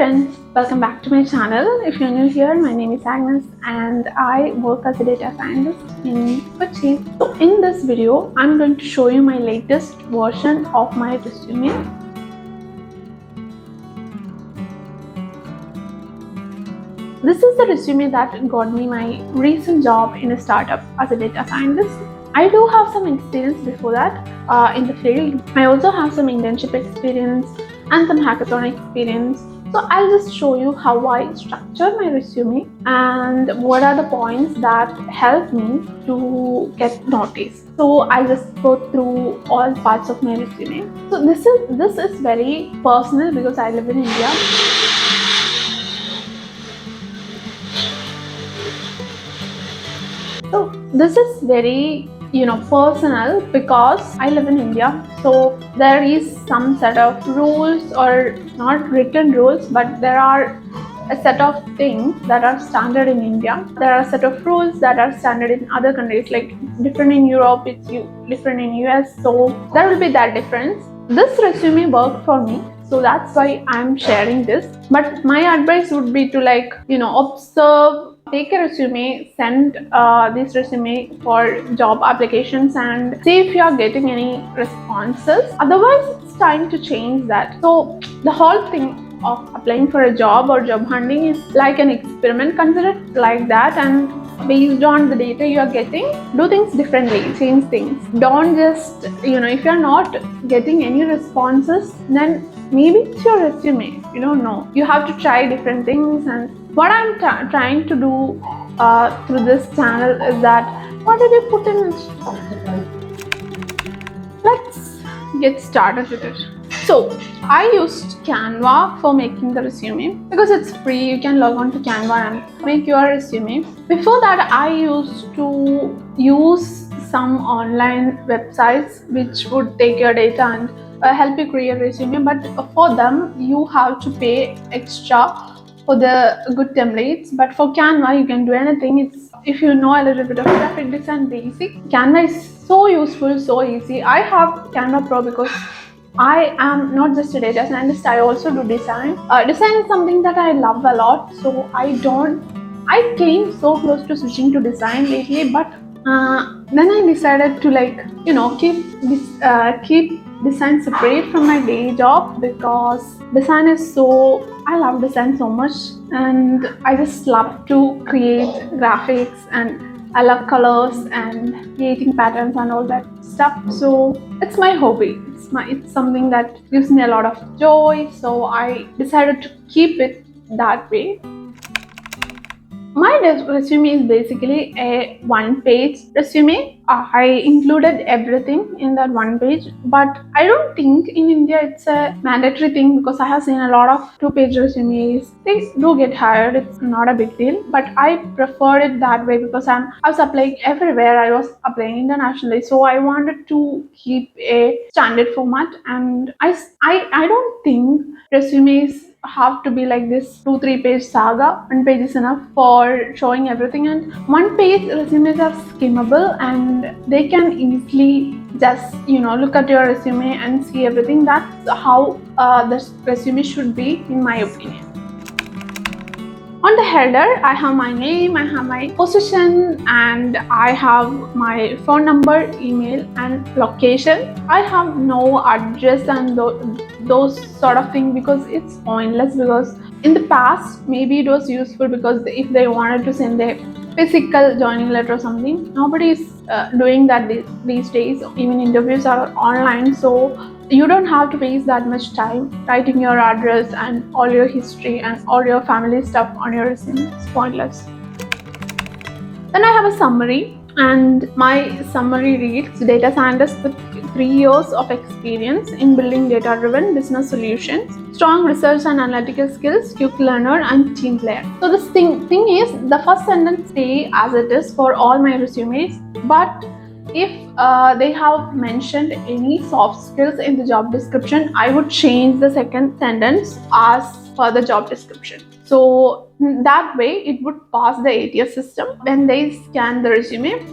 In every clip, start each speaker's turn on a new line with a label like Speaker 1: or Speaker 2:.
Speaker 1: friends, welcome back to my channel. If you're new here, my name is Agnes and I work as a data scientist in Kochi. So in this video, I'm going to show you my latest version of my resume. This is the resume that got me my recent job in a startup as a data scientist. I do have some experience before that in the field. I also have some internship experience and some hackathon experience. So I'll just show you how I structure my resume and what are the points that help me to get noticed. So I'll just go through all parts of my resume. So this is very personal because I live in India. So this is very personal because I live in India. So there is some set of rules, or not written rules, but there are a set of things that are standard in India. There are a set of rules that are standard in other countries, like different in Europe, it's different in US. So there will be that difference. This resume worked for me, so that's why I'm sharing this. But my advice would be to observe, take a resume, send this resume for job applications and see if you are getting any responses. Otherwise, it's time to change that. So the whole thing of applying for a job or job hunting is like an experiment. Consider it like that, and based on the data you are getting, do things differently, change things. Don't just, if you're not getting any responses, then maybe it's your resume. You don't know. You have to try different things. And what I'm trying to do through this channel is that, what did you put in it? Let's get started with it. So I used Canva for making the resume because it's free. You can log on to Canva and make your resume. Before that, I used to use some online websites which would take your data and help you create a resume. But for them, you have to pay extra for the good templates. But for Canva, you can do anything. If you know a little bit of graphic design basic, Canva is so useful, so easy. I have Canva Pro because I am not just a data scientist, I also do design. Design is something that I love a lot, so I came so close to switching to design lately, but then I decided to keep design separate from my day job, because design is I love design so much, and I just love to create graphics, and I love colors and creating patterns and all that stuff. So it's my hobby. It's something that gives me a lot of joy. So I decided to keep it that way. My resume is basically a one-page resume. I included everything in that one page, but I don't think in India it's a mandatory thing, because I have seen a lot of two-page resumes. They do get hired. It's not a big deal, but I preferred it that way because I was applying everywhere. I was applying internationally, so I wanted to keep a standard format. And I don't think resumes have to be like this 2-3 page saga. One page is enough for showing everything, and one page resumes are skimmable and they can easily just look at your resume and see everything. That's how the resume should be, in my opinion. On the header, I have my name, I have my position, and I have my phone number, email, and location. I have no address and those sort of things, because it's pointless. Because in the past, maybe it was useful, because if they wanted to send a physical joining letter or something, nobody is doing that these days. Even interviews are online, so you don't have to waste that much time writing your address and all your history and all your family stuff on your resume. It's pointless. Then I have a summary, and my summary reads: data scientist with 3 years of experience in building data-driven business solutions, strong research and analytical skills, quick learner, and team player. So this thing is, the first sentence stay as it is for all my resumes, but if they have mentioned any soft skills in the job description, I would change the second sentence as per the job description. So that way it would pass the ATS system when they scan the resume.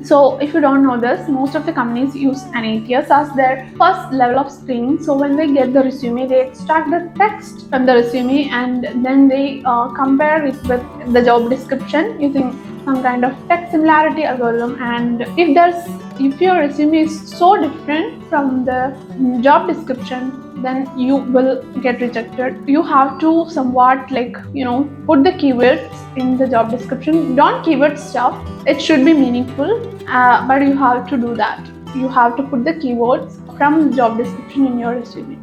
Speaker 1: So if you don't know this, most of the companies use an ATS as their first level of screening. So when they get the resume, they extract the text from the resume and then they compare it with the job description using some kind of text similarity algorithm. And if your resume is so different from the job description, then you will get rejected. You have to somewhat put the keywords in the job description. Don't keyword stuff. It should be meaningful, but you have to do that. You have to put the keywords from the job description in your resume.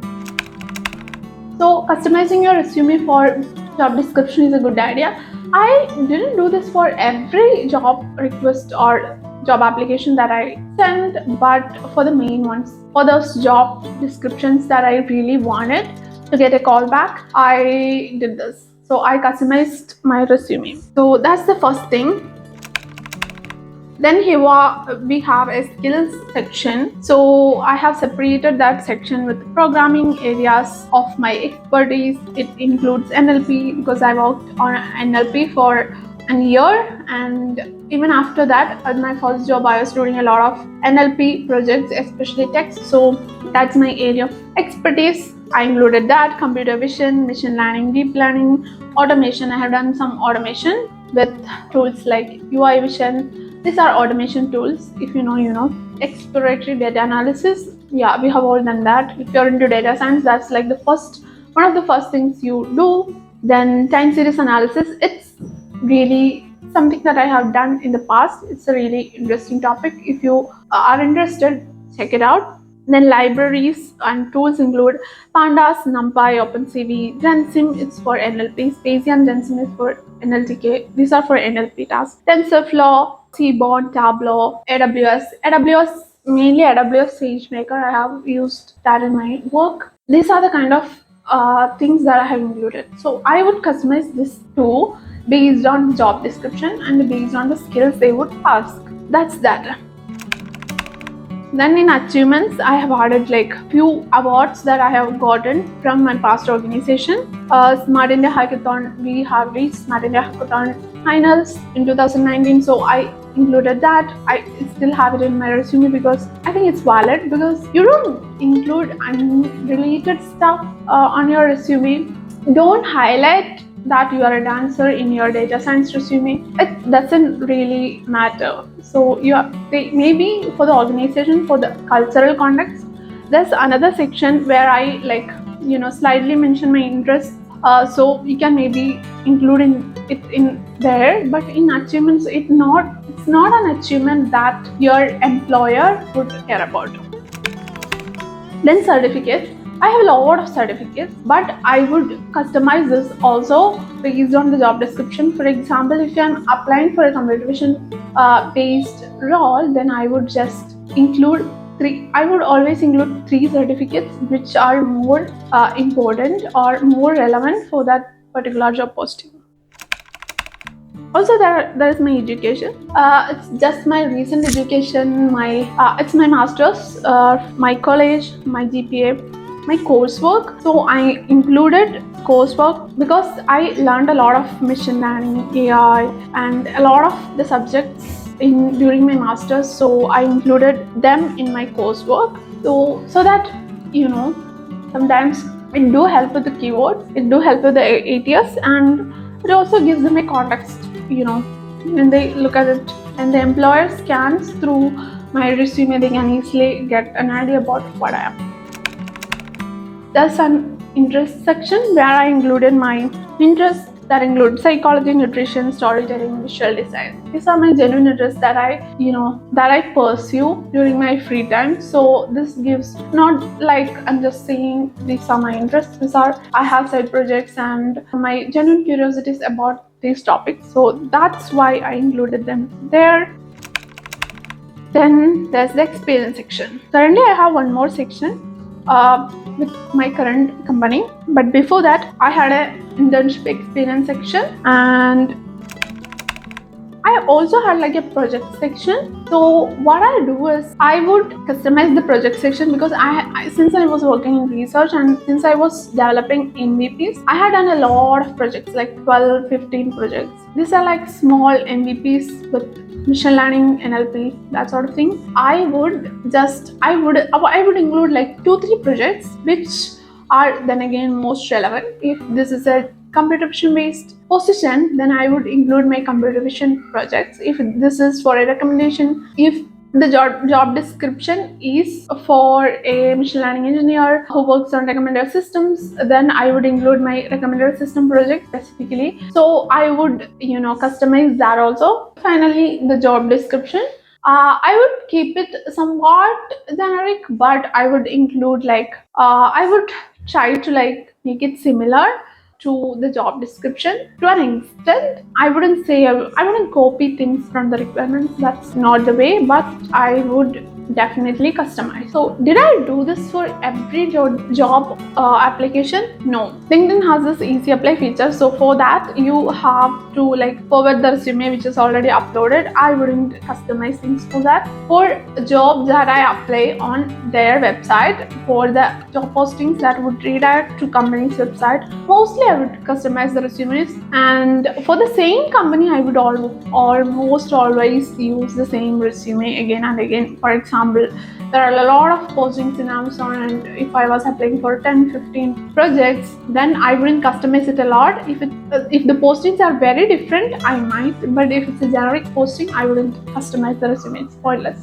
Speaker 1: So customizing your resume for job description is a good idea. I didn't do this for every job request or job application that I sent, but for the main ones, for those job descriptions that I really wanted to get a call back, I did this. So I customized my resume. So that's the first thing. Then here we have a skills section. So I have separated that section with programming areas of my expertise. It includes NLP because I worked on NLP for a year, and even after that, at my first job, I was doing a lot of NLP projects, especially text. So that's my area of expertise. I included that, computer vision, machine learning, deep learning, automation. I have done some automation with tools like UI vision. These are automation tools. If you know. Exploratory data analysis. Yeah, we have all done that. If you're into data science, that's like one of the first things you do. Then time series analysis. It's really something that I have done in the past. It's a really interesting topic. If you are interested, check it out. Then libraries and tools include Pandas, NumPy, OpenCV, GenSim. It's for NLP. Spacey and GenSim is for NLTK. These are for NLP tasks. TensorFlow, Seaborn, Tableau, AWS, mainly AWS SageMaker. I have used that in my work. These are the kind of things that I have included. So I would customize this too based on job description and based on the skills they would ask. That's that. Then in achievements, I have added few awards that I have gotten from my past organization. Smart India Hackathon, we have reached Smart India Hackathon finals in 2019. So I included that. I still have it in my resume because I think it's valid, because you don't include unrelated stuff on your resume. Don't highlight that you are a dancer in your data science resume. It doesn't really matter. So maybe for the organization, for the cultural context, there's another section where I slightly mention my interests. So you can maybe include it in there. But in achievements, it's not an achievement that your employer would care about. Then certificates. I have a lot of certificates, but I would customize this also based on the job description. For example, if I'm applying for a computer vision based role, then I would just include three. I would always include 3 certificates which are more important or more relevant for that particular job posting. Also, there is my education. It's just my recent education. It's my master's, my college, my GPA, my coursework. So I included coursework because I learned a lot of machine learning, AI, and a lot of the subjects during my master's. So I included them in my coursework. So that sometimes it do help with the keywords. It do help with the ATS, and it also gives them a context. When they look at it and the employer scans through my resume, they can easily get an idea about what I am. There's an interest section where I included my interests that include psychology, nutrition, storytelling, visual design. These are my genuine interests that I pursue during my free time. So this gives not like I'm just saying these are my interests. I have side projects and my genuine curiosities about these topics. So that's why I included them there. Then there's the experience section. Currently, I have one more section with my current company, but before that, I had an internship experience section, and I also had a project section. So what I do is I would customize the project section because since I was working in research and since I was developing MVPs, I had done a lot of projects, like 12, 15 projects. These are small MVPs with machine learning, NLP, that sort of thing, I would include like 2-3 projects which are then again most relevant. If this is a computer vision based position, then I would include my computer vision projects. If this is for a recommendation, if the job description is for a machine learning engineer who works on recommender systems, then I would include my recommender system project specifically. So I would, customize that also. Finally, the job description. I would keep it somewhat generic, but I would include I would try to make it similar to the job description to an extent. I wouldn't copy things from the requirements. That's not the way, but I would definitely customize. So did I do this for every job application? No. LinkedIn has this easy apply feature, so for that you have to forward the resume which is already uploaded. I wouldn't customize things for that. For jobs that I apply on their website, for the job postings that would redirect to company's website, mostly I would customize the resumes. And for the same company, I would almost always use the same resume again and again. For example, there are a lot of postings in Amazon, and if I was applying for 10-15 projects, then I wouldn't customize it a lot. If the postings are very different, I might, but if it's a generic posting, I wouldn't customize the resume. It's pointless.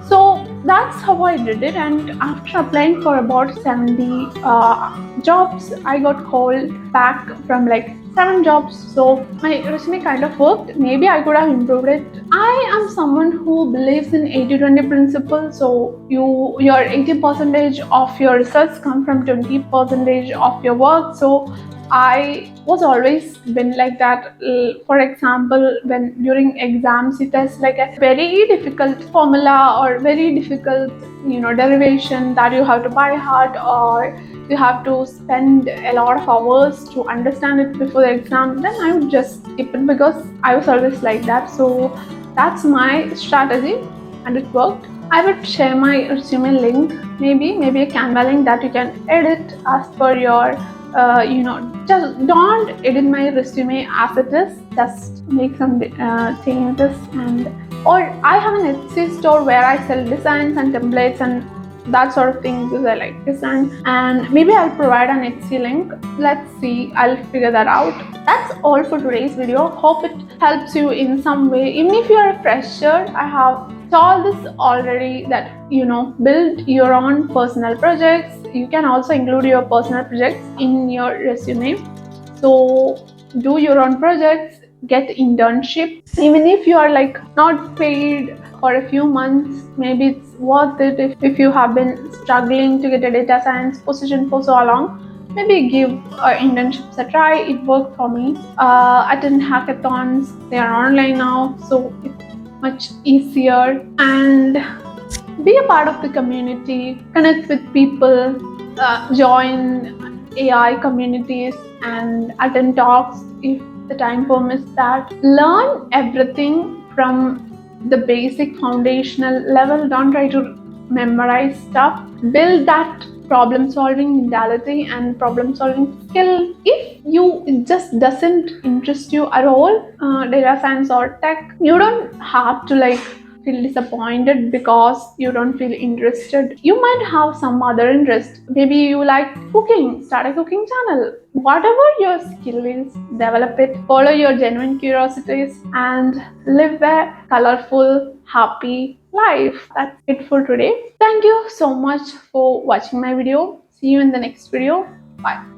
Speaker 1: So that's how I did it, and after applying for about 70 jobs, I got called back from 7 jobs. So my resume kind of worked. Maybe I could have improved it. I am someone who believes in 80-20 principle. So your 80% of your results come from 20% of your work. So I was always been like that. For example, when during exams you test a very difficult formula or very difficult derivation that you have to by heart, or you have to spend a lot of hours to understand it before the exam, then I would just skip it because I was always like that. So that's my strategy, and it worked. I would share my resume link, maybe a Canva link that you can edit as per your just don't edit my resume as it is. Just make some changes. Or I have an Etsy store where I sell designs and templates and that sort of thing because I like design, and maybe I'll provide an Etsy link. Let's see, I'll figure that out. That's all for today's video. Hope it helps you in some way. Even if you're a fresher, I have told this already that build your own personal projects. You can also include your personal projects in your resume. So do your own projects, get internship. Even if you are not paid for a few months, maybe it's worth it. If you have been struggling to get a data science position for so long, maybe give internships a try. It worked for me. Attend hackathons. They are online now, so it's much easier. And be a part of the community, connect with people, join AI communities, and attend talks if the time permits that. Learn everything from the basic foundational level. Don't try to memorize stuff. Build that problem solving mentality and problem solving skill. If it just doesn't interest you at all, data science or tech, you don't have to feel disappointed because you don't feel interested. You might have some other interest. Maybe you like cooking, start a cooking channel. Whatever your skill is, develop it. Follow your genuine curiosities and live a colorful, happy life. That's it for today. Thank you so much for watching my video. See you in the next video. Bye.